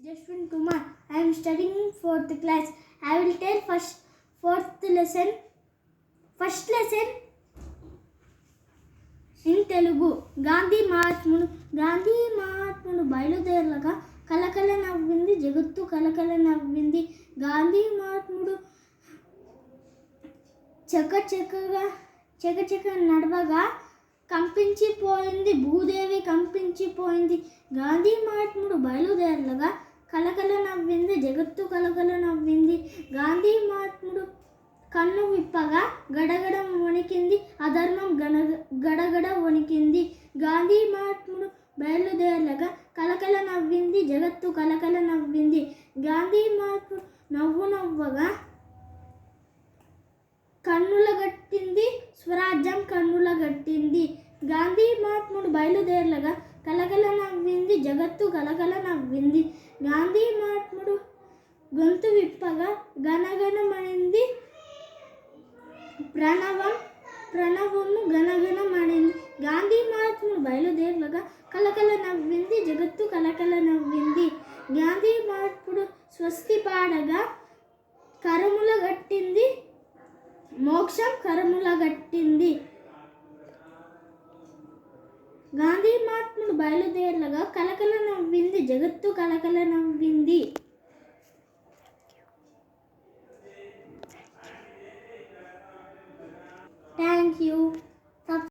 Jashwin Kumar. I am studying in 4th class. I will tell first lesson in Telugu. Gandhi మహాత్ముడు బయలుదేరగా కలకల నవ్వింది జగత్తు కలకల నవ్వింది. గాంధీ మహాత్ముడు చకచక నడవగా కంపించిపోయింది భూదేవి కంపించిపోయింది. గాంధీ మహాత్ముడు బయలుదేరగా కలకల నవ్వింది జగత్తు కలకల నవ్వింది. గాంధీ మహాత్ముడు కన్ను విప్పగా గడగడ వణికింది అధర్మం గడగడ వణికింది. గాంధీ మహాత్ముడు బయలుదేరగా కలకల నవ్వింది జగత్తు కలకల నవ్వింది. గాంధీ మహాత్ముడు నవ్వగా కన్నుల గట్టింది స్వరాజ్యం కన్నుల గట్టింది. గాంధీ మహాత్ముడు బయలుదేరగా కలకల నవ్వింది జగత్తు కలకల నవ్వింది. గాంధీ మహాత్ముడు గొంతు విప్పగా గణగణమణింది ప్రణవము గణగణమణింది. గాంధీ మహాత్ముడు బయలుదేరగా కలకల నవ్వింది జగత్తు కలకల నవ్వింది. గాంధీ మహాత్ముడు స్వస్తి పాడగా కరముల గట్టింది మోక్షం కరముల గట్టింది. గాంధీ మహాత్ముడు బయలుదేరగా కలకల నవ్వింది జగత్తు కలకల నవ్వింది. Thank you.